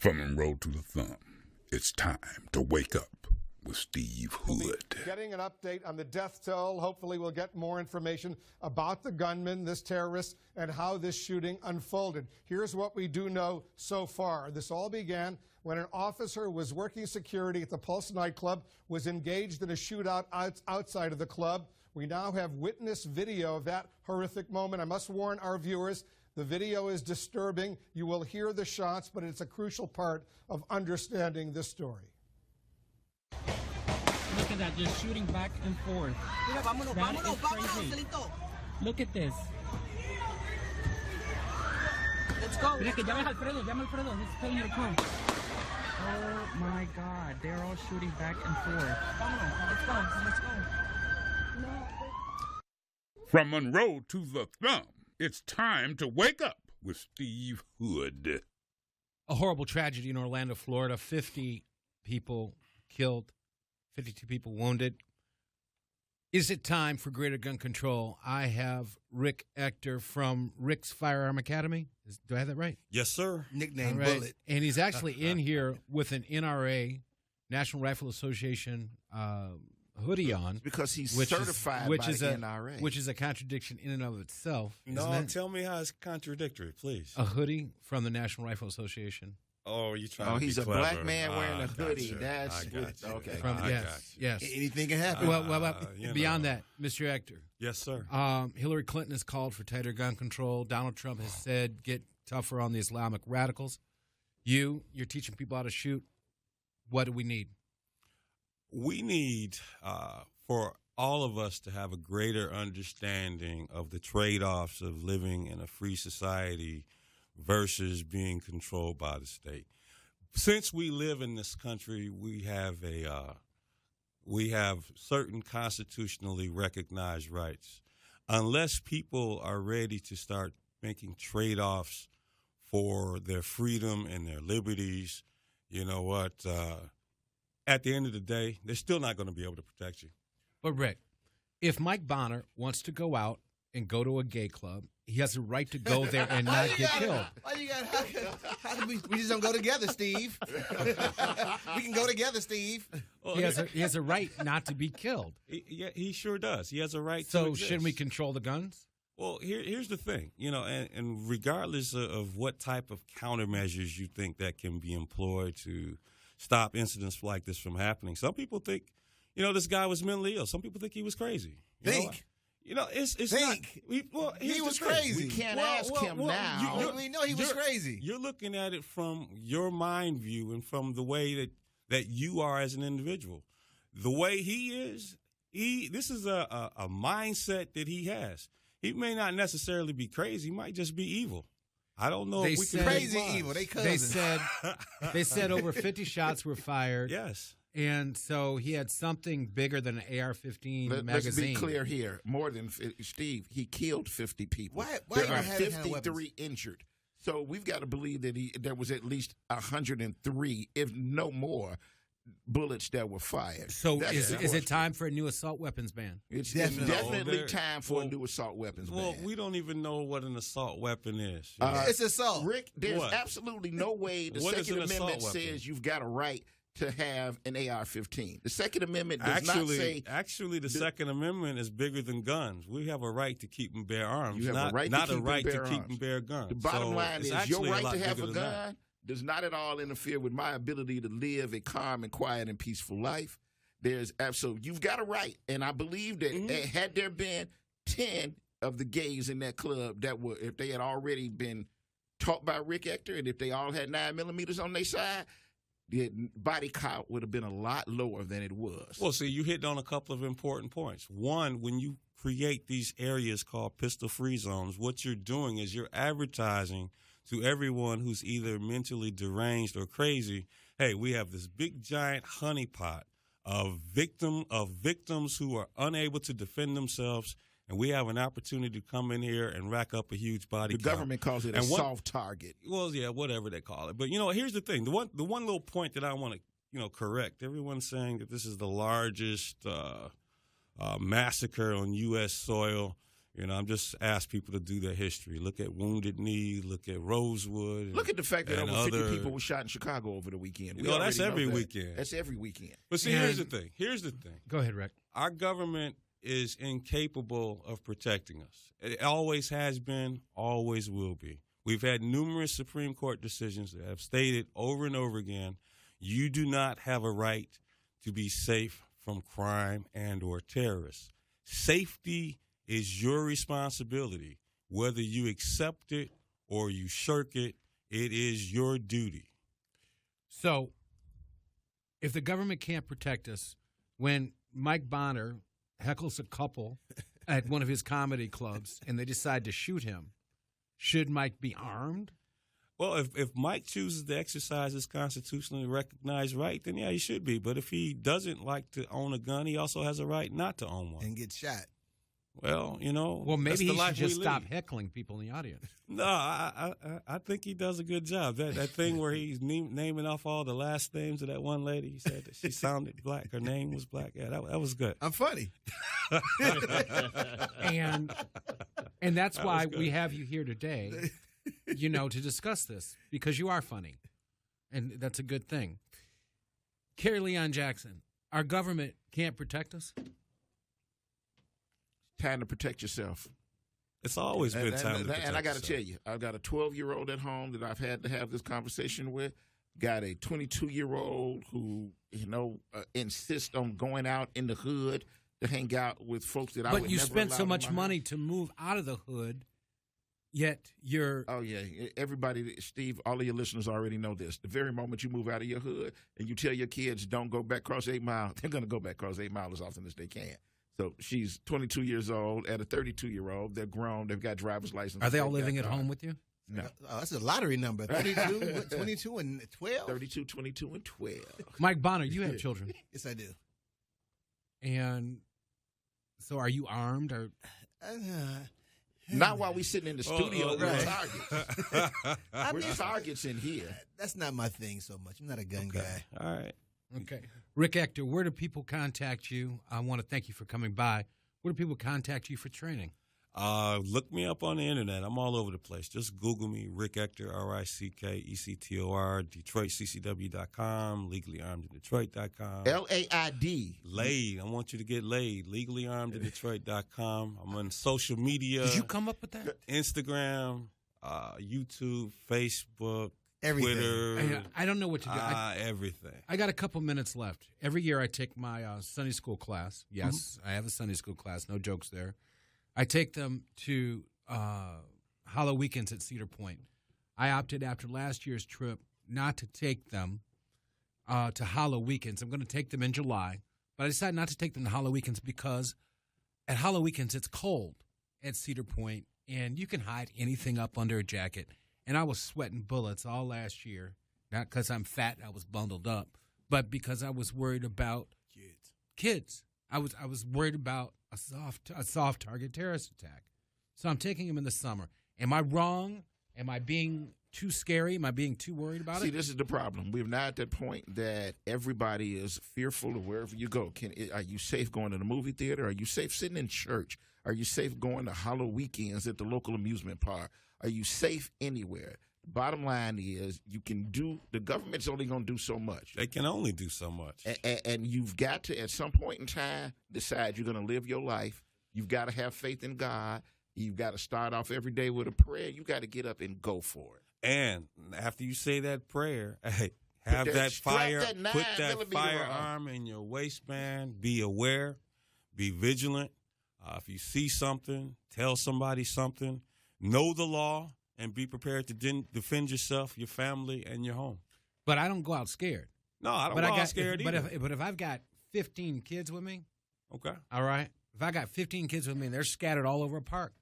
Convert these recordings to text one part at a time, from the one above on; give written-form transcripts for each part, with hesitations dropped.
From Monroe to the Thumb, it's time to wake up with Steve Hood. Getting an update on the death toll. Hopefully we'll get more information about the gunman, this terrorist, and how this shooting unfolded. Here's what we do know so far. This all began when an officer was working security at the Pulse nightclub, was engaged in a shootout outside of the club. We now have witness video of that horrific moment. I must warn our viewers, the video is disturbing. You will hear the shots, but it's a crucial part of understanding this story. Look at that, just shooting back and forth. That is crazy. Look at this. Let's go. Mira que llama Alfredo, he's telling you to come. Oh my God, they're all shooting back and forth. Let's go. From Monroe to the Thumb, it's time to wake up with Steve Hood. A horrible tragedy in Orlando, Florida. 50 people killed, 52 people wounded. Is it time for greater gun control? I have Rick Ector from Rick's Firearm Academy. Do I have that right? Yes, sir. Nickname Right. Bullet. And he's actually in here with an NRA, National Rifle Association hoodie on. Because he's which certified is, by is the a, NRA. Which is a contradiction in and of itself. No, tell me how it's contradictory, please. A hoodie from the National Rifle Association. Oh, you trying to be he's a clever. black man wearing a hoodie. Gotcha. That's I got you. okay. Yes. Anything can happen. Well, you beyond know. that, Mr. Ector. Yes, sir. Hillary Clinton has called for tighter gun control. Donald Trump has said get tougher on the Islamic radicals. You're teaching people how to shoot. What do we need? We need for all of us to have a greater understanding of the trade-offs of living in a free society versus being controlled by the state. Since we live in this country, we have certain constitutionally recognized rights. Unless people are ready to start making trade-offs for their freedom and their liberties, you know what? At the end of the day, they're still not going to be able to protect you. But Rick, if Mike Bonner wants to go out and go to a gay club, he has a right to go there and not get killed. Why you got? How can we just don't go together, Steve? We can go together, Steve. Well, He has a right not to be killed. he sure does. He has a right to So exist. shouldn't we control the guns? Well, here's the thing, and regardless of what type of countermeasures you think that can be employed to stop incidents like this from happening, some people think, this guy was mentally ill. Some people think he was crazy. It's Think. not. He was crazy. We can't ask him now. We know he was crazy. You're looking at it from your mind view and from the way that you are as an individual. The way he is, this is a mindset that he has. He may not necessarily be crazy. He might just be evil. I don't know if we can crazy evil. They cousins. They said over 50 shots were fired. Yes. And so he had something bigger than an AR-15 magazine. Let's be clear here. More than Steve, he killed 50 people. Why There are you have 53 injured. So we've got to believe that there was at least 103, if no more, bullets that were fired. So That's is it time for a new assault weapons ban? It's Definitely. definitely time for a new assault weapons ban. Well, we don't even know what an assault weapon is. It's assault. Rick, there's What? absolutely no way the What is Second an assault Amendment weapon? says you've got a right to have an AR-15. The Second Amendment does not say... Actually, the Second Amendment is bigger than guns. We have a right to keep and bear arms, You have not a right to not keep a and right bear to keep arms. and bear guns. The bottom So line it's is your actually right lot to have bigger a than that. gun does not at all interfere with my ability to live a calm and quiet and peaceful life. There's absolutely, you've got a right. And I believe that had there been 10 of the gays in that club that were, if they had already been taught by Rick Ector and if they all had 9mm on their side, the body count would have been a lot lower than it was. Well, see, you hit on a couple of important points. One, when you create these areas called pistol-free zones, what you're doing is you're advertising to everyone who's either mentally deranged or crazy, hey, we have this big, giant honeypot of victims who are unable to defend themselves, and we have an opportunity to come in here and rack up a huge body count. The government calls it a soft target. Well, yeah, whatever they call it. But, here's the thing. The one little point that I want to, correct. Everyone's saying that this is the largest massacre on U.S. soil. You know, I'm just ask people to do their history. Look at Wounded Knee. Look at Rosewood. Look at the fact that and over 50 other- people were shot in Chicago over the weekend. You know, that's already every that. weekend. That's every weekend. But see, here's the thing. Here's the thing. Go ahead, Rick. Our government is incapable of protecting us. It always has been, always will be. We've had numerous Supreme Court decisions that have stated over and over again, you do not have a right to be safe from crime and or terrorists. Safety is your responsibility. Whether you accept it or you shirk it, it is your duty. So, if the government can't protect us, when Mike Bonner heckles a couple at one of his comedy clubs and they decide to shoot him, should Mike be armed? Well, if Mike chooses to exercise his constitutionally recognized right, then yeah, he should be. But if he doesn't like to own a gun, he also has a right not to own one. And get shot. Well, you know, Well, that's maybe the he life should just we stop lead. heckling people in the audience. No, I think he does a good job. That thing where he's naming off all the last names of that one lady. He said that she sounded black. Her name was black. Yeah, that was good. I'm funny. And that's That why was good. we have you here today, you know, to discuss this, because you are funny. And that's a good thing. Carrie Leon Jackson, our government can't protect us? Time to protect yourself. It's always been time to protect And I got to yourself. tell you, I've got a 12-year-old at home that I've had to have this conversation with. Got a 22-year-old who, you know, insists on going out in the hood to hang out with folks that I would But you never spent allow so in much my money house. to move out of the hood, yet you're... Oh, yeah. Everybody, Steve, all of your listeners already know this. The very moment you move out of your hood and you tell your kids don't go back across 8 Mile, they're going to go back across 8 Mile as often as they can. So she's 22 years old at a 32-year-old. They're grown. They've got driver's license. Are they all They've got living at cars. home with you? No. Oh, that's a lottery number. 32, what, 22, and 12? 32, 22, and 12. Mike Bonner, you have children. Yes, I do. And so are you armed? Or Not while we sitting in the studio. We're right. targets. We're targets in here. That's not my thing so much. I'm not a gun guy. All right. Okay. Rick Ector, where do people contact you? I want to thank you for coming by. Where do people contact you for training? Look me up on the internet. I'm all over the place. Just Google me, Rick Ector, RICKECTOR, DetroitCCW.com, LegallyArmedInDetroit.com. LAID. Laid. I want you to get laid. LegallyArmedInDetroit.com. I'm on social media. Did you come up with that? Instagram, YouTube, Facebook, Everything. Twitter. I don't know what to do. Everything. I got a couple minutes left. Every year I take my Sunday school class. Yes, I have a Sunday school class. No jokes there. I take them to Hollow Weekends at Cedar Point. I opted after last year's trip not to take them to Hollow Weekends. I'm going to take them in July, but I decided not to take them to Hollow Weekends because at Hollow Weekends it's cold at Cedar Point, and you can hide anything up under a jacket. And I was sweating bullets all last year, not because I'm fat and I was bundled up, but because I was worried about kids. I was worried about a soft target terrorist attack. So I'm taking them in the summer. Am I wrong? Am I being too scary? Am I being too worried about See, it? this is the problem. We're now at that point that everybody is fearful of wherever you go. Are you safe going to the movie theater? Are you safe sitting in church? Are you safe going to Hollow Weekends at the local amusement park? Are you safe anywhere? Bottom line is the government's only going to do so much. They can only do so much. And you've got to, at some point in time, decide you're going to live your life. You've got to have faith in God. You've got to start off every day with a prayer. You got to get up and go for it. And after you say that prayer, hey, have Put that fire, that 9 put that millimeter firearm in your waistband. Be aware, be vigilant. If you see something, tell somebody something. Know the law and be prepared to defend yourself, your family, and your home. But I don't go out scared. No, I don't go out scared but either. But if I've got 15 kids with me, Okay. all right, if I got 15 kids with me and they're scattered all over a park,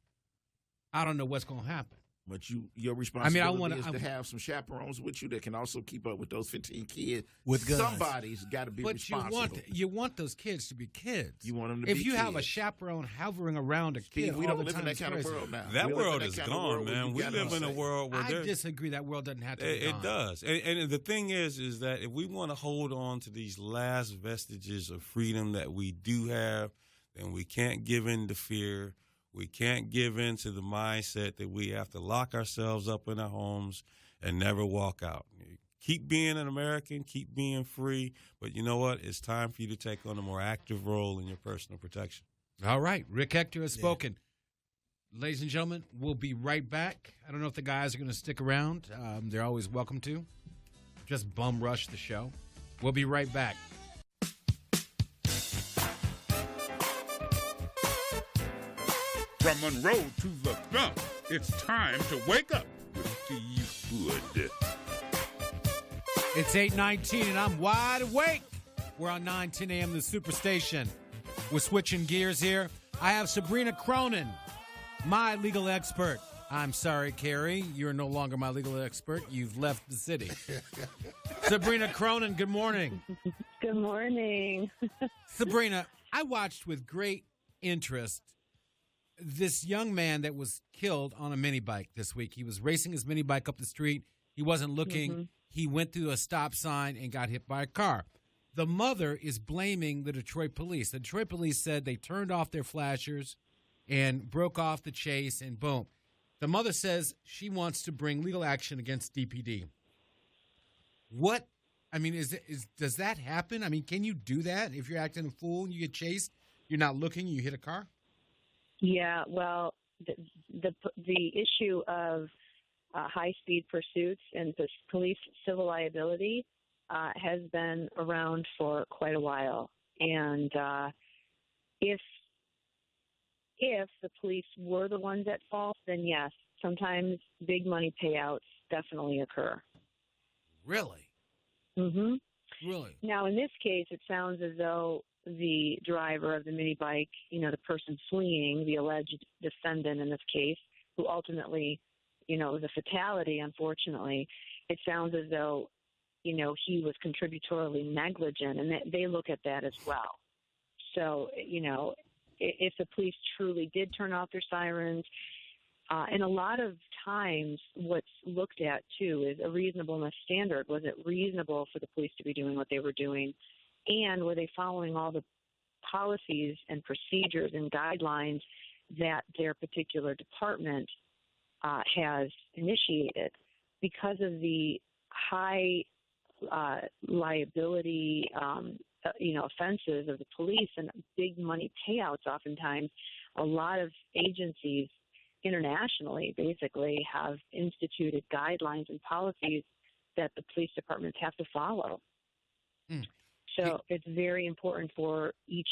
I don't know what's going to happen. But your responsibility is I to have some chaperones with you that can also keep up with those 15 kids. With guns. Somebody's got to be But responsible. you want those kids to be kids. You want them to if be you have a kids. chaperone hovering around a Steve, kid we all don't the live in time, that it's kind of crazy. world now. That We live in world that is kind of gone, world where man. you We gotta live in a say- world where I disagree. That world doesn't have to be it gone. does. And the thing is that if we want to hold on to these last vestiges of freedom that we do have, then we can't give in to fear. We can't give in to the mindset that we have to lock ourselves up in our homes and never walk out. Keep being an American, keep being free, but you know what? It's time for you to take on a more active role in your personal protection. All right. Rick Ector has spoken. Ladies and gentlemen, we'll be right back. I don't know if the guys are going to stick around. They're always welcome to. Just bum rush the show. We'll be right back. From Monroe to the Thumb, it's time to wake up with Steve Hood. It's 8:19 and I'm wide awake. We're on 9:10 a.m. the Superstation. We're switching gears here. I have Sabrina Cronin, my legal expert. I'm sorry, Carrie, you're no longer my legal expert. You've left the city. Sabrina Cronin, good morning. Good morning. Sabrina, I watched with great interest this young man that was killed on a mini bike this week. He was racing his mini bike up the street. He wasn't looking. Mm-hmm. He went through a stop sign and got hit by a car. The mother is blaming the Detroit police. The Detroit police said they turned off their flashers and broke off the chase, and boom. The mother says she wants to bring legal action against DPD. What? I mean, does that happen? I mean, can you do that if you're acting a fool and you get chased, you're not looking, you hit a car? Yeah, well, the issue of high-speed pursuits and police civil liability has been around for quite a while. And if the police were the ones at fault, then yes, sometimes big money payouts definitely occur. Really? Mm-hmm. Really? Now, in this case, it sounds as though the driver of the mini bike, the person fleeing, the alleged defendant in this case, who ultimately, was a fatality, unfortunately, it sounds as though, he was contributorily negligent, and they look at that as well. So, if the police truly did turn off their sirens, and a lot of times what's looked at, too, is a reasonableness standard. Was it reasonable for the police to be doing what they were doing? And were they following all the policies and procedures and guidelines that their particular department has initiated? Because of the high liability, offenses of the police and big money payouts, oftentimes, a lot of agencies internationally basically have instituted guidelines and policies that the police departments have to follow. Mm. So it's very important for each,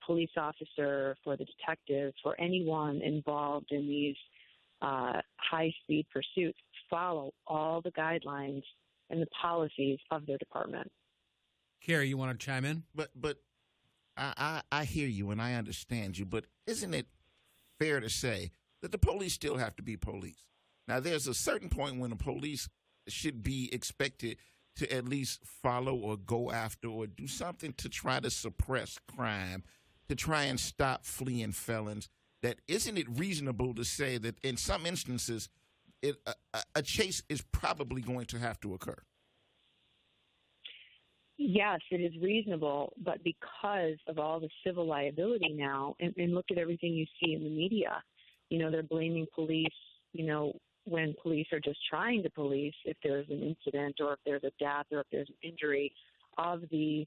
police officer, for the detective, for anyone involved in these high-speed pursuits, follow all the guidelines and the policies of their department. Carrie, you want to chime in? But I hear you and I understand you, but isn't it fair to say that the police still have to be police? Now, there's a certain point when the police should be expected to at least follow or go after or do something to try to suppress crime, to try and stop fleeing felons. That isn't it reasonable to say that in some instances a chase is probably going to have to occur? Yes, it is reasonable, but because of all the civil liability now, and look at everything you see in the media, they're blaming police, when police are just trying to police if there's an incident or if there's a death or if there's an injury of the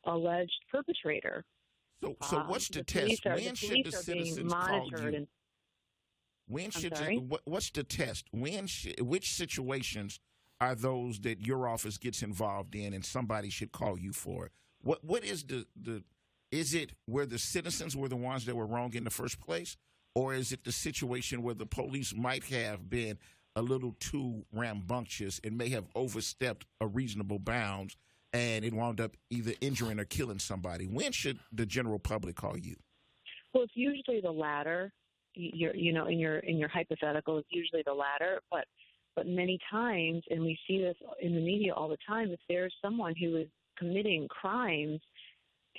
alleged perpetrator. So what's the test? When should the citizens call you? What's the test? Which situations are those that your office gets involved in and somebody should call you for it? What is is it where the citizens were the ones that were wrong in the first place? Or is it the situation where the police might have been a little too rambunctious and may have overstepped a reasonable bounds and it wound up either injuring or killing somebody? When should the general public call you? Well, it's usually the latter. In your hypothetical, it's usually the latter. But many times, and we see this in the media all the time, if there's someone who is committing crimes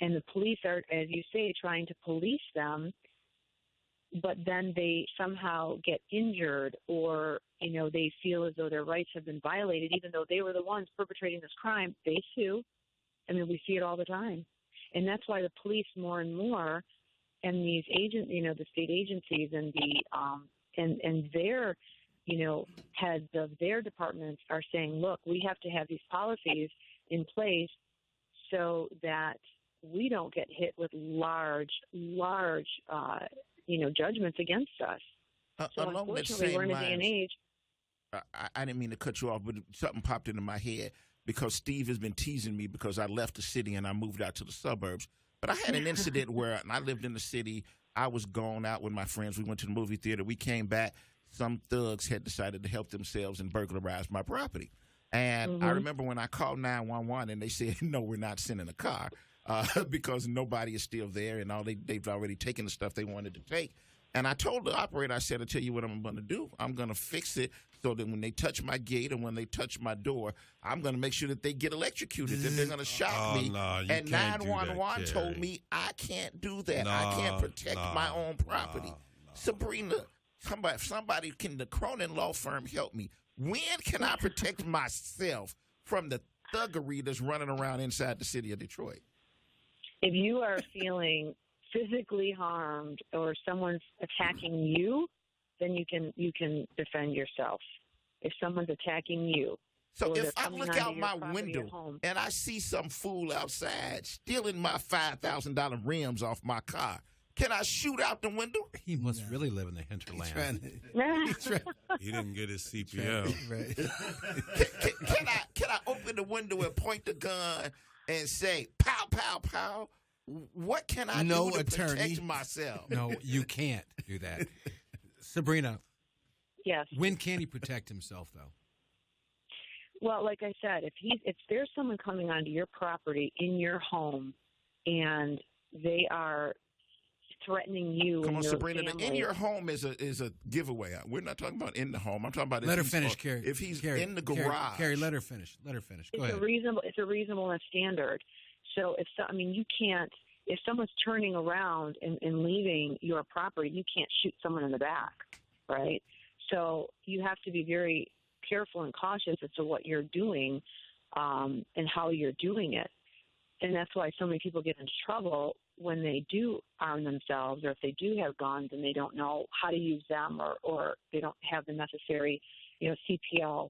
and the police are, as you say, trying to police them, but then they somehow get injured or, they feel as though their rights have been violated, even though they were the ones perpetrating this crime, they sue. I mean, we see it all the time. And that's why the police more and more these the state agencies and and their, heads of their departments are saying, look, we have to have these policies in place so that we don't get hit with large, judgments against us. So unfortunately, we're in a day and age. I didn't mean to cut you off, but something popped into my head because Steve has been teasing me because I left the city and I moved out to the suburbs. But I had an incident where I lived in the city. I was gone out with my friends. We went to the movie theater. We came back. Some thugs had decided to help themselves and burglarize my property. And I remember when I called 911 and they said, no, we're not sending a car because nobody is still there and they've already taken the stuff they wanted to take. And I told the operator, I said, I'll tell you what I'm going to do. I'm going to fix it so that when they touch my gate and when they touch my door, I'm going to make sure that they get electrocuted, that they're going to shock me. No, and 911 told me I can't do that. I can't protect my own property. Sabrina, somebody can the Cronin law firm help me? When can I protect myself from the thuggery that's running around inside the city of Detroit? If you are feeling physically harmed or someone's attacking you, then you can defend yourself. If someone's attacking you. So if I look out my window and I see some fool outside stealing my $5,000 rims off my car, can I shoot out the window? He must really live in the hinterland. He didn't get his CPL. Can I open the window and point the gun and say, pow, pow, pow? What can I do to protect myself? No, you can't do that. Sabrina. Yes. When can he protect himself, though? Well, like I said, if there's someone coming onto your property in your home and they are threatening you. Come on, Sabrina. In your home is a giveaway. We're not talking about in the home. I'm talking about let her finish, Carrie. If he's Carrie, in the garage. Carrie, let her finish. Go ahead. It's a reasonable standard. So you can't. If someone's turning around and leaving your property, you can't shoot someone in the back, right? So you have to be very careful and cautious as to what you're doing and how you're doing it. And that's why so many people get into trouble when they do arm themselves or if they do have guns and they don't know how to use them or they don't have the necessary, CPL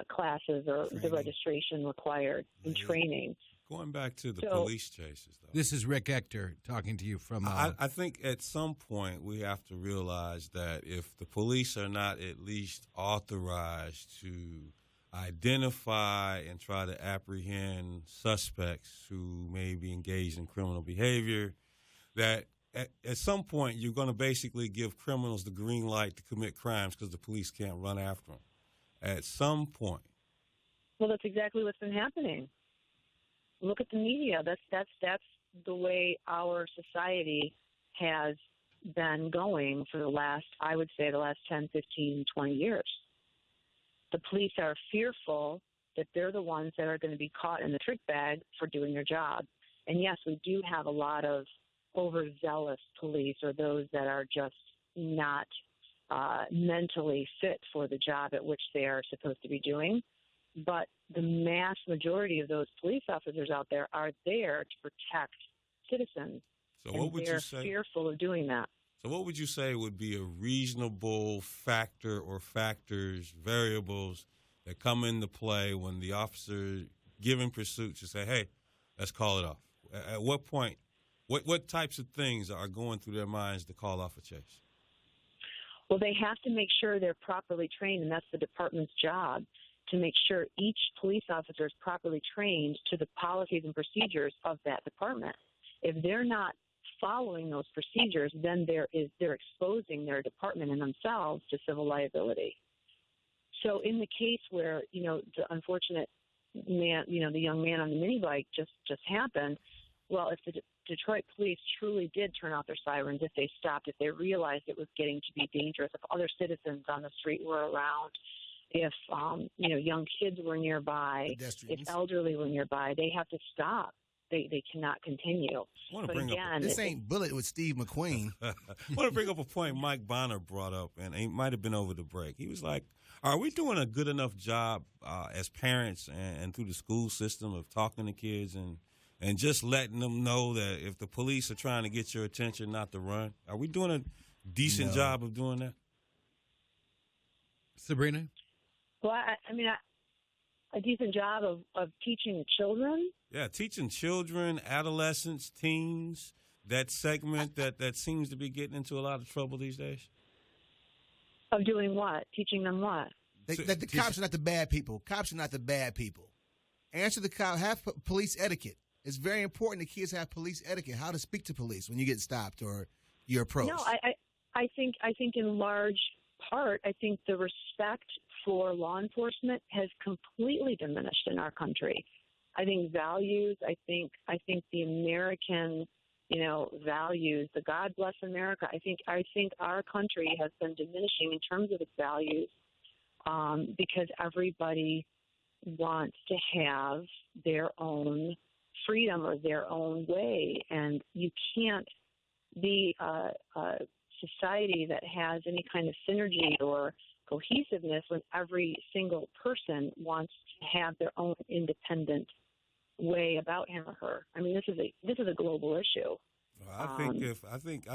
classes or the registration required in training. Going back to the police chases, though. This is Rick Ector talking to you from... I think at some point we have to realize that if the police are not at least authorized to identify and try to apprehend suspects who may be engaged in criminal behavior, that at some point you're going to basically give criminals the green light to commit crimes because the police can't run after them. At some point. Well, that's exactly what's been happening. Look at the media. That's the way our society has been going for the last 10, 15, 20 years. The police are fearful that they're the ones that are going to be caught in the trick bag for doing their job. And yes, we do have a lot of overzealous police or those that are just not mentally fit for the job at which they are supposed to be doing. But the mass majority of those police officers out there are there to protect citizens. So what would you say? They're fearful of doing that. So what would you say would be a reasonable factor or factors, variables that come into play when the officer, given pursuit, should say, hey, let's call it off? At what point, what types of things are going through their minds to call off a chase? Well, they have to make sure they're properly trained, and that's the department's job, to make sure each police officer is properly trained to the policies and procedures of that department. If they're not following those procedures, then they're exposing their department and themselves to civil liability. So in the case where, the unfortunate man, the young man on the mini bike just happened, well, if the Detroit police truly did turn off their sirens, if they stopped, if they realized it was getting to be dangerous, if other citizens on the street were around, if young kids were nearby, if elderly were nearby, they have to stop. They cannot continue. This ain't Bullet with Steve McQueen. I want to bring up a point Mike Bonner brought up, and it might have been over the break. He was like, are we doing a good enough job as parents and through the school system of talking to kids and and just letting them know that if the police are trying to get your attention, not to run. Are we doing a decent job of doing that? Sabrina? Well, I mean, a decent job of teaching children. Yeah, teaching children, adolescents, teens, that segment that seems to be getting into a lot of trouble these days. Of doing what? Teaching them what? That the cops are not the bad people. Cops are not the bad people. Answer the cop. Have police etiquette. It's very important that kids have police etiquette. How to speak to police when you get stopped or you're approached. No, I think in large part, I think the respect for law enforcement has completely diminished in our country. I think values. I think the American, values. The God bless America. I think our country has been diminishing in terms of its values because everybody wants to have their own freedom or their own way, and you can't be a society that has any kind of synergy or cohesiveness when every single person wants to have their own independent way about him or her. I mean, this is a global issue. I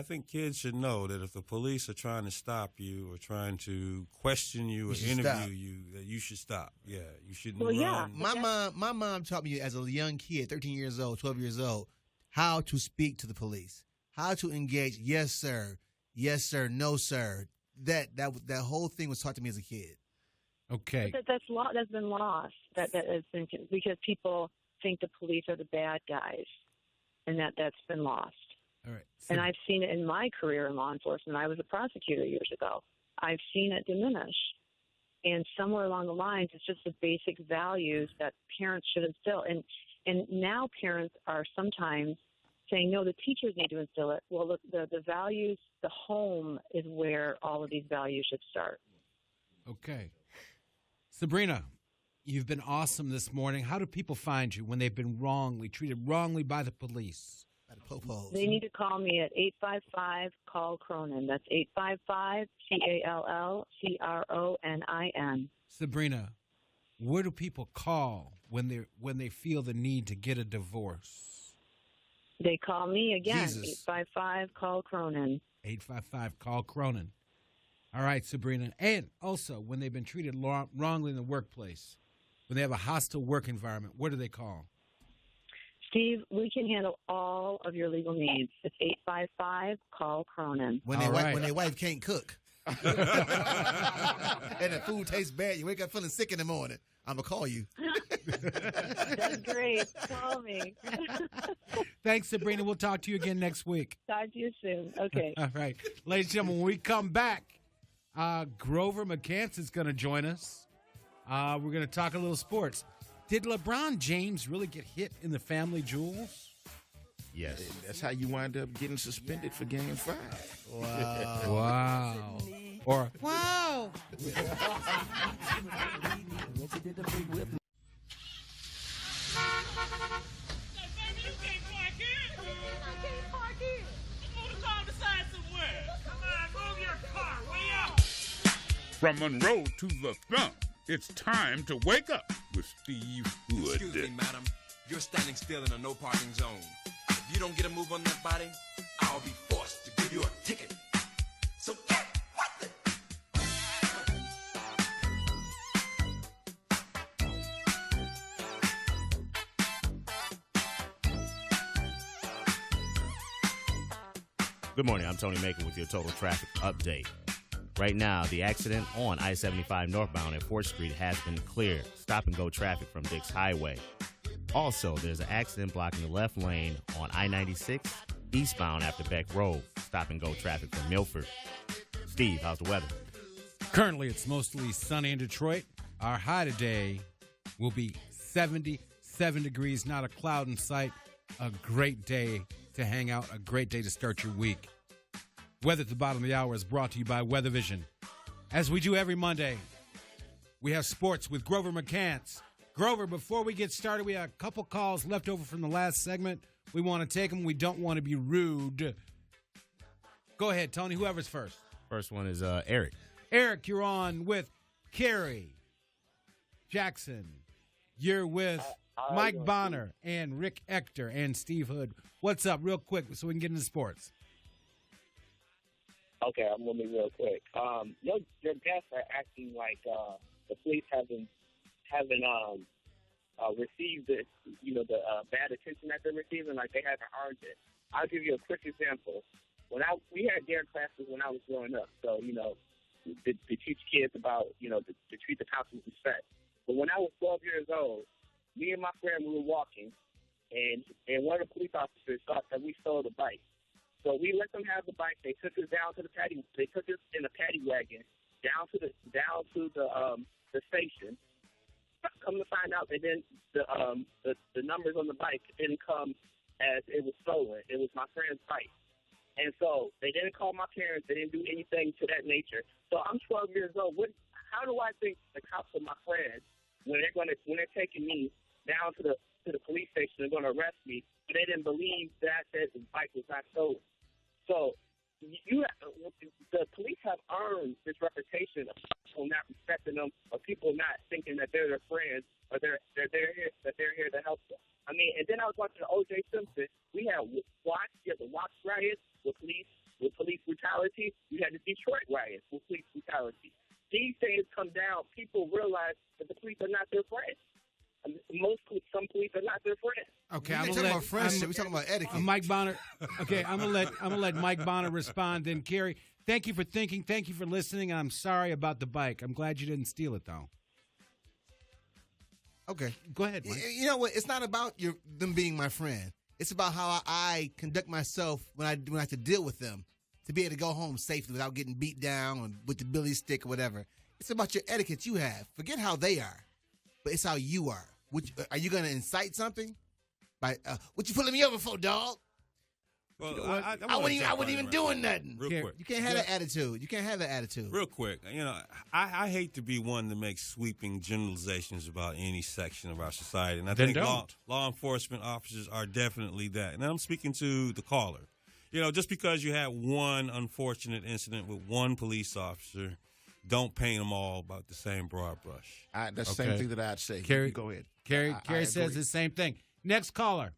think kids should know that if the police are trying to stop you or trying to question you or interview you, that you should stop. Yeah, you shouldn't run. Yeah, my mom taught me as a young kid, 13 years old, 12 years old, how to speak to the police, how to engage. Yes, sir. Yes, sir. No, sir. That whole thing was taught to me as a kid. Okay. But that's been lost. That has been because people think the police are the bad guys, and that's been lost. All right. And I've seen it in my career in law enforcement. I was a prosecutor years ago. I've seen it diminish. And somewhere along the lines, it's just the basic values that parents should instill. And now parents are sometimes saying, no, the teachers need to instill it. Well, the values, the home is where all of these values should start. Okay. Sabrina, you've been awesome this morning. How do people find you when they've been treated wrongly by the police? They need to call me at 855-CALL-CRONIN. That's 855-CALL-CRONIN. Sabrina, where do people call when they feel the need to get a divorce? They call me again, Jesus. 855-CALL-CRONIN. 855-CALL-CRONIN. All right, Sabrina. And also, when they've been treated wrongly in the workplace, when they have a hostile work environment, what do they call? Steve, we can handle all of your legal needs. It's 855-CALL-CRONIN. When their wife can't cook. And the food tastes bad, you wake up feeling sick in the morning, I'm going to call you. That's great. Call me. Thanks, Sabrina. We'll talk to you again next week. Talk to you soon. Okay. All right. Ladies and gentlemen, when we come back, Grover McCants is going to join us. We're going to talk a little sports. Did LeBron James really get hit in the family jewels? Yes. That's how you wind up getting suspended for Game 5. Wow. Wow. Or, wow. From Monroe to the Thumb, it's time to wake up with Steve Hood. Excuse me, madam. You're standing still in a no parking zone. If you don't get a move on that body, I'll be forced to give you a ticket. So get with it. Good morning. I'm Tony Macon with your total traffic update. Right now, the accident on I-75 northbound at 4th Street has been cleared. Stop-and-go traffic from Dix Highway. Also, there's an accident blocking the left lane on I-96 eastbound after Beck Road. Stop-and-go traffic from Milford. Steve, how's the weather? Currently, it's mostly sunny in Detroit. Our high today will be 77 degrees, not a cloud in sight. A great day to hang out, a great day to start your week. Weather at the bottom of the hour is brought to you by Weather Vision. As we do every Monday, we have sports with Grover McCants. Grover, before we get started, we have a couple calls left over from the last segment. We want to take them. We don't want to be rude. Go ahead, Tony, whoever's first. First one is Eric. Eric, you're on with Carrie. Jackson, you're with Mike Bonner and Rick Ector and Steve Hood. What's up, real quick, so we can get into sports? Okay, I'm gonna be real quick. Your guests are acting like the police haven't received the bad attention that they're receiving, like they haven't earned it. I'll give you a quick example. We had dare classes when I was growing up, so to teach kids about to treat the cops with respect. But when I was 12 years old, me and my friend, we were walking, and one of the police officers thought that we stole the bike. So we let them have the bike. They took us down to the paddy. They took us in a paddy wagon down to the station. Come to find out, they didn't. The numbers on the bike didn't come as it was stolen. It was my friend's bike, and so they didn't call my parents. They didn't do anything to that nature. So I'm 12 years old. How do I think the cops are my friends when they're taking me down to the police station? They're going to arrest me, but they didn't believe that the bike was not stolen. So the police have earned this reputation of people not respecting them, or people not thinking that they're their friends, or they're here to help them. I mean, and then I was watching O.J. Simpson. We had Watts, the Watts riots with police brutality. We had the Detroit riots with police brutality. These things come down. People realize that the police are not their friends. Some police are not their friends. Okay, we're talking about friendship. We're talking about etiquette. Mike Bonner. Okay, I'm gonna let Mike Bonner respond. Then Carrie, thank you for thinking. Thank you for listening. I'm sorry about the bike. I'm glad you didn't steal it though. Okay, go ahead, Mike. You know what? It's not about them being my friend. It's about how I conduct myself when I have to deal with them, to be able to go home safely without getting beat down or with the billy stick or whatever. It's about your etiquette you have. Forget how they are, but it's how you are. Are you going to incite something? What you pulling me over for, dog? Well, I wasn't even doing nothing. Real quick. You can't have that attitude. You can't have that attitude. Real quick. I hate to be one to make sweeping generalizations about any section of our society. And I think law enforcement officers are definitely that. And I'm speaking to the caller. Just because you had one unfortunate incident with one police officer, don't paint them all about the same broad brush. That's the same thing that I'd say. Carrie, go ahead. Carrie says the same thing. Next caller.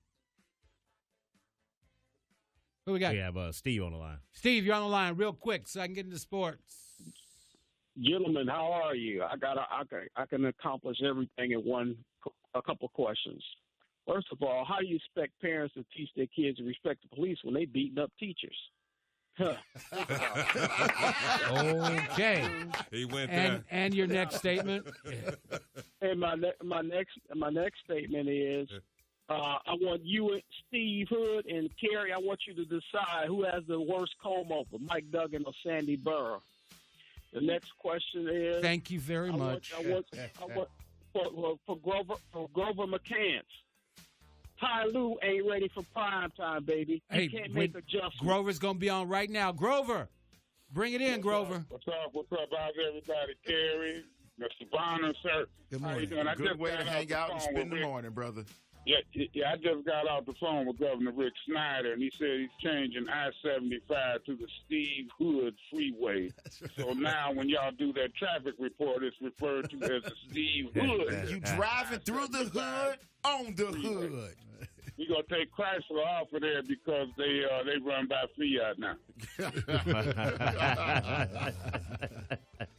Who we got? We have Steve on the line. Steve, you're on the line real quick so I can get into sports. Gentlemen, how are you? I can accomplish everything in a couple questions. First of all, how do you expect parents to teach their kids to respect the police when they beating up teachers? Okay. He went there. And your next statement? And my next statement is, I want you and Steve Hood and Carrie, I want you to decide who has the worst comb over, Mike Duggan or Sandy Burrow. The next question is... Thank you very much. I want for Grover McCants. Ty Lue ain't ready for prime time, baby. You can't make adjustments. Grover's going to be on right now. Grover, bring it in, Grover. What's up? How's everybody? Carrie, Mr. Bonner, sir. Good morning. How you doing? Good way to hang out and spend the morning, brother. Yeah, I just got off the phone with Governor Rick Snyder, and he said he's changing I-75 to the Steve Hood Freeway. Right. So now when y'all do that traffic report, it's referred to as the Steve Hood. You driving through the hood, on the hood. We're going to take Chrysler off of there because they run by Fiat now.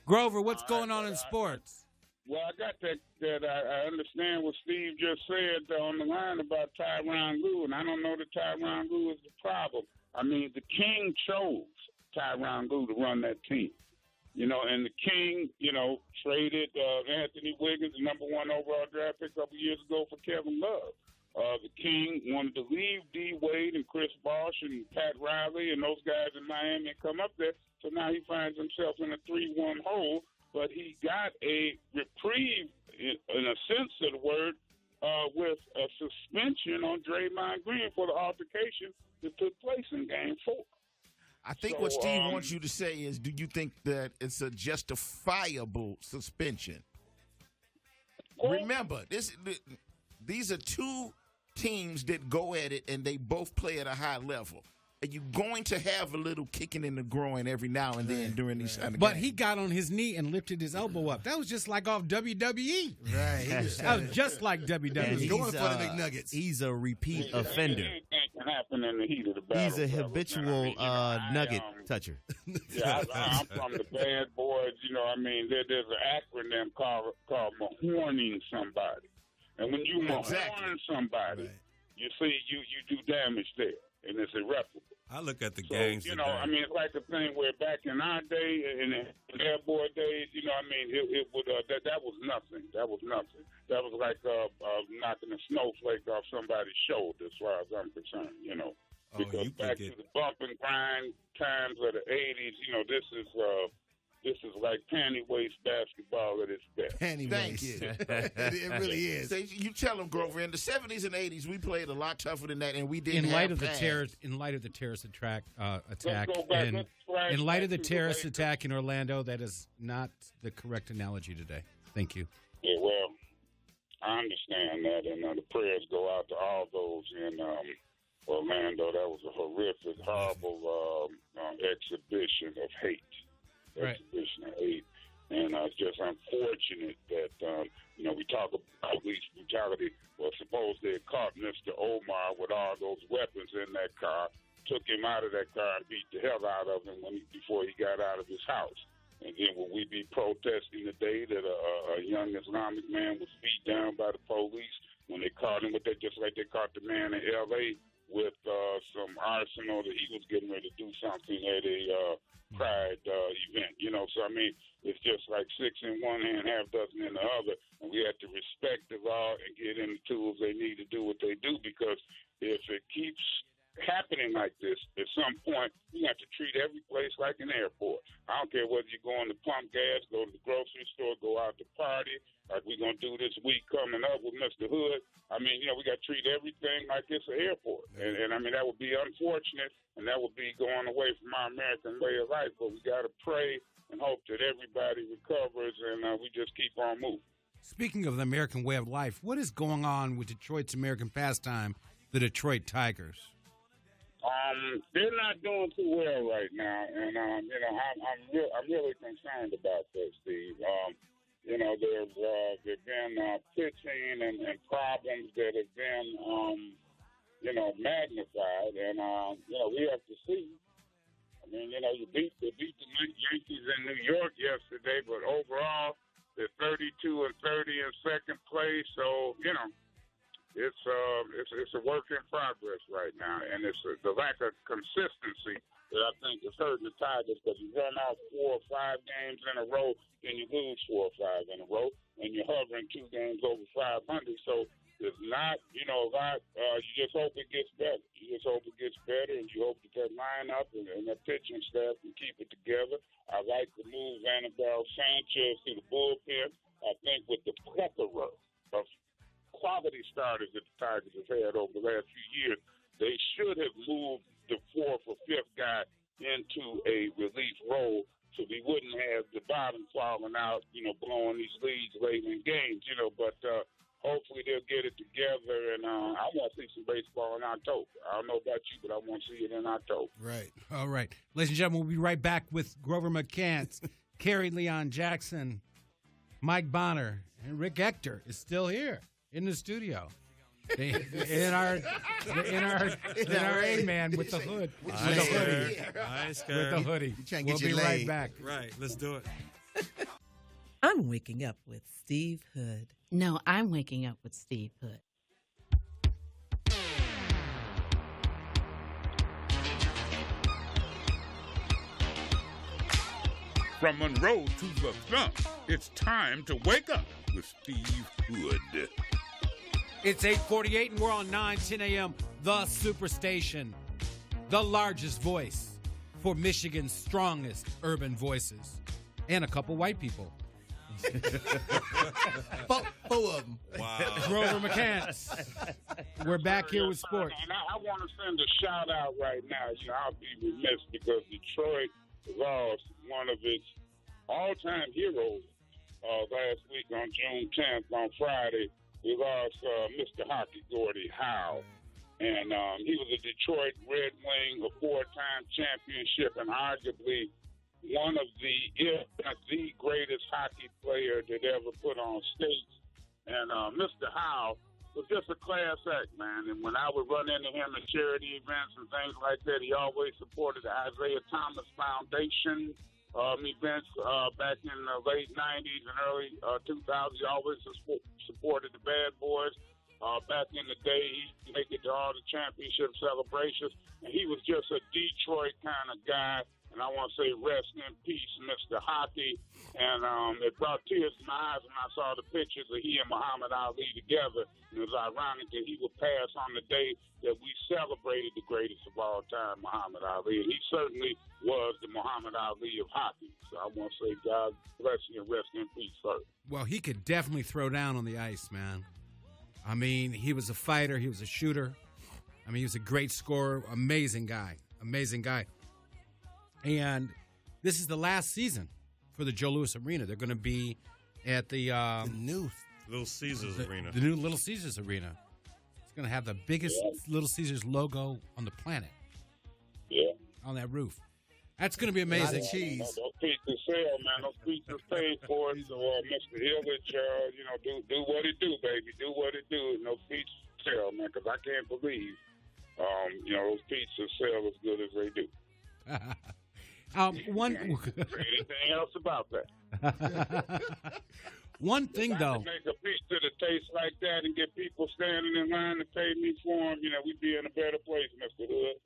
Grover, what's going on in sports? Well, I got that I understand what Steve just said on the line about Tyronn Lue, and I don't know that Tyronn Lue is the problem. I mean, the King chose Tyronn Lue to run that team. And the King, traded Anthony Wiggins, the number 1 overall draft pick a couple years ago, for Kevin Love. The King wanted to leave D. Wade and Chris Bosh and Pat Riley and those guys in Miami and come up there. So now he finds himself in a 3-1 hole. But he got a reprieve, in a sense of the word, with a suspension on Draymond Green for the altercation that took place in Game 4. I think what Steve wants you to say is, do you think that it's a justifiable suspension? Well, remember, these are two teams that go at it, and they both play at a high level. you're going to have a little kicking in the groin every now and then during these kind of But games. he got on his knee and lifted his elbow up. That was just like off WWE. Right. That was just like WWE. He was going for the McNuggets. He's a repeat offender. Anything can happen in the heat of the battle. He's a fellas. habitual nugget toucher. Yeah, I'm from the bad boys. There's an acronym called mahorning somebody. And when you mahorn somebody, you see you do damage there, and it's irreparable. I look at the gangs. It's like the thing where back in our day, in the bad boy days, it would that was nothing. That was nothing. That was like knocking a snowflake off somebody's shoulder, as far as I'm concerned. Because back to the bump and grind times of the '80s, this is like panty waist basketball at its best. Panty Thank waist. you. It really is. So you tell them, Grover. In the '70s and '80s, we played a lot tougher than that, and we didn't. In light have of the pads. terrorist attack, go back, in let's flash light back of the to the terrorist Lakers. attack in Orlando, that is not the correct analogy today. Thank you. Yeah, well, I understand that, and the prayers go out to all those in Orlando. That was a horrific, horrible exhibition of hate. Right. Exhibition of hate. And it's just unfortunate that, we talk about police brutality. Well, suppose they had caught Mr. Omar with all those weapons in that car, took him out of that car and beat the hell out of him before he got out of his house. And then will we be protesting the day that a young Islamic man was beat down by the police when they caught him with that, just like they caught the man in L.A. with some arsenal that he was getting ready to do something at a pride event, So, it's just like six in one hand, half dozen in the other. And we have to respect the law and get in the tools they need to do what they do, because if it keeps happening like this, at some point, you have to treat every place like an airport. I don't care whether you're going to pump gas, go to the grocery store, go out to party, like we're going to do this week coming up with Mr. Hood. We got to treat everything like it's an airport. And that would be unfortunate, and that would be going away from our American way of life. But we got to pray and hope that everybody recovers, and we just keep on moving. Speaking of the American way of life, what is going on with Detroit's American pastime, the Detroit Tigers? They're not doing too well right now, and I'm really concerned about that, Steve. There've been pitching and problems that have been magnified, and we have to see. You beat the Yankees in New York yesterday, but overall they're 32-30 in second place. So it's a work in progress right now, and it's the lack of consistency that I think is hurting the Tigers, because you run out 4 or 5 games in a row, then you lose 4 or 5 in a row, and you're hovering 2 games over 500. So it's not, a lot. You just hope it gets better. You just hope it gets better, and you hope that that lineup and that pitching staff can keep it together. I like the move Anibal Sanchez to the bullpen. I think with the plethora of quality starters that the Tigers have had over the last few years, they should have moved the 4th or 5th guy into a relief role, so we wouldn't have the bottom falling out, blowing these leads late in games, but hopefully they'll get it together, and I want to see some baseball in October. I don't know about you, but I want to see it in October. Right. All right. Ladies and gentlemen, we'll be right back with Grover McCants, Kerry Leon Jackson, Mike Bonner, and Rick Ector is still here in the studio. In our A-man with the hood. With the hoodie. With the hoodie. We'll be right back. Right. Let's do it. I'm waking up with Steve Hood. No, I'm waking up with Steve Hood. From Monroe to the Thumb, it's time to wake up with Steve Hood. It's 8:48 and we're on 9:10 a.m. The Superstation, the largest voice for Michigan's strongest urban voices, and a couple white people. 4 of them. Wow. Grover McCants. We're back here with sports. And I want to send a shout out right now. I'll be remiss because Detroit lost one of its all-time heroes last week on June 10th on Friday. We lost Mr. Hockey Gordie Howe. And he was a Detroit Red Wing, a 4-time championship, and arguably one of the, if not the greatest hockey player that ever put on skates. And Mr. Howe was just a class act, man. And when I would run into him at charity events and things like that, he always supported the Isaiah Thomas Foundation events back in the late 90s and early 2000s. He always supported the Bad Boys. Back in the day, he make it to all the championship celebrations, and he was just a Detroit kind of guy. And I want to say rest in peace, Mr. Hockey. And it brought tears to my eyes when I saw the pictures of he and Muhammad Ali together. And it was ironic that he would pass on the day that we celebrated the greatest of all time, Muhammad Ali. And he certainly was the Muhammad Ali of hockey. So I want to say God bless you and rest in peace, sir. Well, he could definitely throw down on the ice, man. I mean, he was a fighter. He was a shooter. I mean, he was a great scorer. Amazing guy. Amazing guy. And this is the last season for the Joe Louis Arena. They're going to be at the new Little Caesars Arena. The new Little Caesars Arena. It's going to have the biggest Little Caesars logo on the planet. Yeah. On that roof. That's going to be amazing. Those pizzas sell, man. Those pizzas paid for it. So, Mr. Illich, do what it do, baby. Do what it do. And those pizzas sell, man, because I can't believe, those pizzas sell as good as they do. Anything else about that? One thing, though. To make a pizza that tastes like that and get people standing in line to pay me for them, we'd be in a better place, Mr. Hood.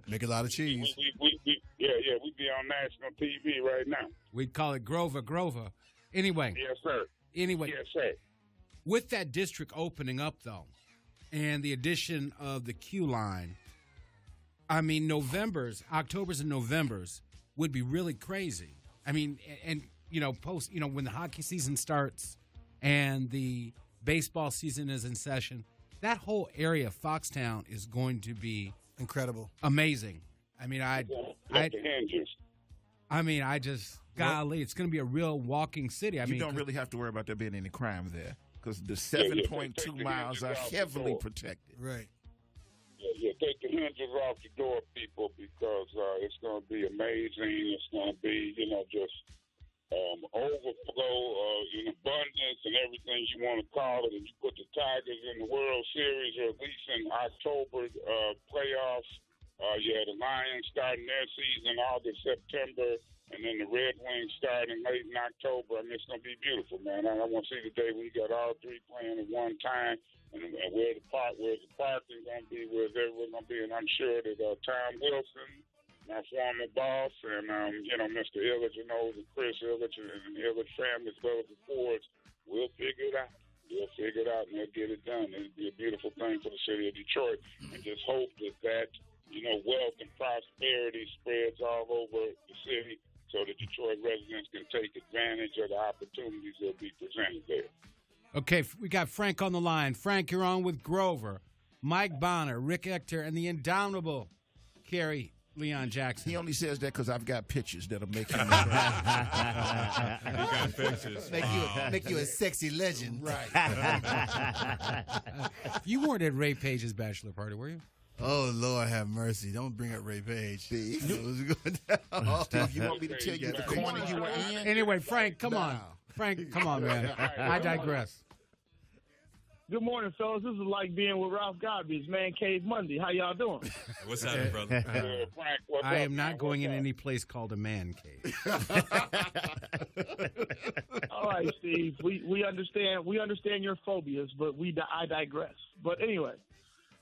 Make a lot of cheese. We'd be on national TV right now. We'd call it Grover. Anyway. Yes, sir. Anyway. Yes, sir. With that district opening up, though, and the addition of the queue line, I mean, Octobers and Novembers would be really crazy. I mean, and when the hockey season starts and the baseball season is in session, that whole area of Foxtown is going to be incredible, amazing. I mean, golly, it's going to be a real walking city. You don't really have to worry about there being any crime there because the 7.2 miles are heavily protected. Right. Yeah, take the hinges off the door, people, because it's going to be amazing. It's going to be, just overflow in abundance and everything you want to call it. And you put the Tigers in the World Series, or at least in October playoffs. You had the Lions starting their season August, September, and then the Red Wings starting late in October. I mean, it's going to be beautiful, man. I want to see the day when you got all three playing at one time, and where's the parking going to be, where's everyone going to be. And I'm sure that Tom Wilson, my former boss, and, Mr. Illich, and Chris Illich and the Illich family, as well as the Fords, will figure it out. They'll figure it out, and they'll get it done. It'll be a beautiful thing for the city of Detroit, and just hope that wealth and prosperity spreads all over the city so the Detroit residents can take advantage of the opportunities that will be presented there. Okay, we got Frank on the line. Frank, you're on with Grover, Mike Bonner, Rick Ector, and the indomitable Kerry Leon Jackson. He only says that because I've got pictures that'll make him. You got pictures. Make you a sexy legend. Right. You weren't at Ray Page's bachelor party, were you? Oh, Lord have mercy. Don't bring up Ray Page. Steve, you want me to tell you the corner you were in? Anyway, Frank, come on. Frank, come on, man. I digress. Good morning, fellas. This is like being with Ralph Godby's Man Cave Monday. How y'all doing? What's happening, brother? Frank, what's I up, am not man? going in any place called a man cave. All right, Steve. We understand your phobias, but I digress. But anyway,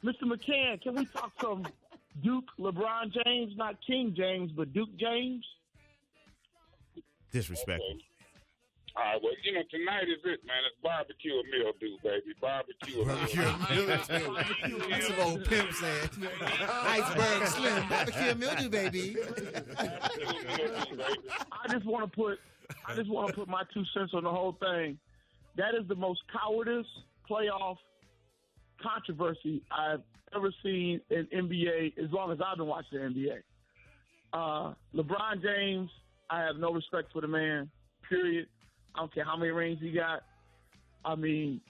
Mr. McCann, can we talk some Duke LeBron James, not King James, but Duke James? Disrespectful. Okay. All right, well, tonight is it, man. It's barbecue or mildew, baby. Barbecue or mildew. That's some old pimp saying. Iceberg Slim. Barbecue and mildew, baby. I just want to put my 2 cents on the whole thing. That is the most cowardice playoff controversy I've ever seen in NBA as long as I've been watching the NBA. LeBron James, I have no respect for the man, period. I don't care how many rings he got. I mean,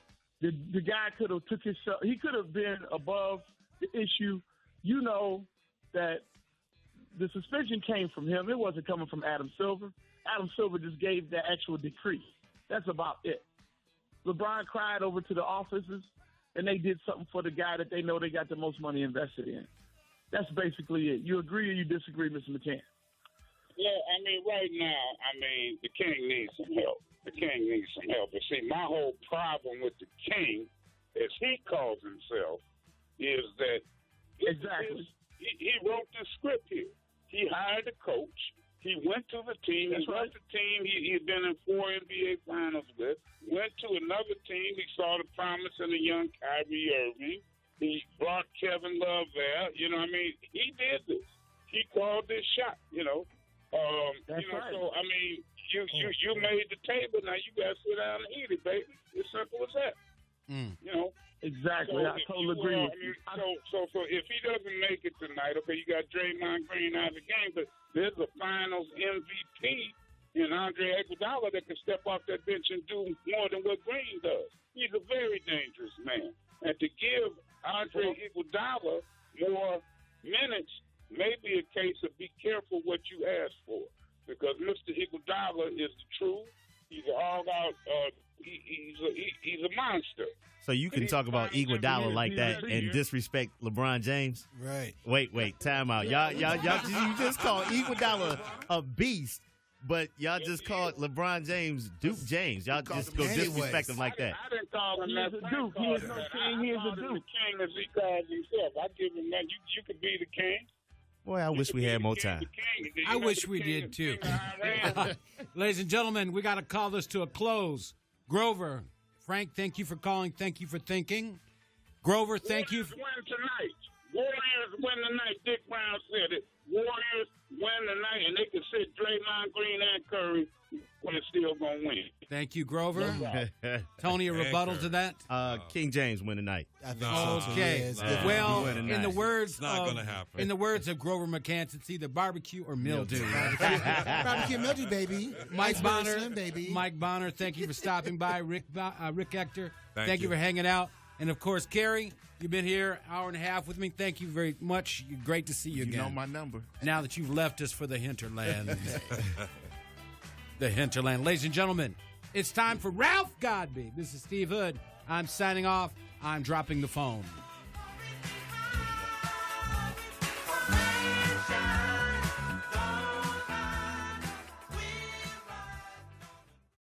The guy could have took himself. He could have been above the issue. You know that the suspension came from him. It wasn't coming from Adam Silver. Adam Silver just gave the actual decree. That's about it. LeBron cried over to the offices, and they did something for the guy that they know they got the most money invested in. That's basically it. You agree or you disagree, Mr. McCann? Yeah, I mean, right now, the king needs some help. The king needs some help. But see, my whole problem with the king, as he calls himself, is that exactly he wrote this script here. He hired a coach. He went to the team. He left the team he had been in 4 NBA finals with. Went to another team. He saw the promise in a young Kyrie Irving. He brought Kevin Love there. You know what I mean? He did this. He called this shot, you know. That's right. So, I mean, you made the table. Now you got to sit down and eat it, baby. It's simple as that. You know? Exactly. So I totally agree with you. So if he doesn't make it tonight, okay, you got Draymond Green out of the game, but there's a finals MVP in Andre Iguodala that can step off that bench and do more than what Green does. He's a very dangerous man. And to give Andre Iguodala more minutes may be a case of be careful what you ask for, because Mr. Iguodala is the truth. He's an all-out. He's a monster. So you can talk about Iguodala like that and disrespect LeBron James? Right. Wait, time out. Y'all, you just called Iguodala a beast, but y'all just called LeBron James Duke James. Y'all just go disrespect him like that. I didn't call him that. He's a Duke. He is no king. He is a Duke. King as he calls himself. I give him that. You could be the king. Boy, I wish we had more time. I wish we did, too. Ladies and gentlemen, we got to call this to a close. Grover, Frank, thank you for calling. Thank you for thinking. Grover, thank you. Warriors win tonight. Warriors win tonight. Dick Brown said it. Warriors win tonight, and they can sit Draymond Green and Curry, but it's still going to win. Thank you, Grover. Tony, a rebuttal to that? King James win tonight. I think so too. Okay. Yeah, well, in the words It's not gonna happen. In the words of Grover McCants, it's either barbecue or mildew. Barbecue mildew, baby. Mike Bonner, Slim, baby. Mike Bonner, thank you for stopping by. Rick Ector, Thank you you for hanging out. And, of course, Carrie, you've been here an hour and a half with me. Thank you very much. Great to see you again. You know my number. Now that you've left us for the hinterland. The hinterland. Ladies and gentlemen, it's time for Ralph Godby. This is Steve Hood. I'm signing off. I'm dropping the phone.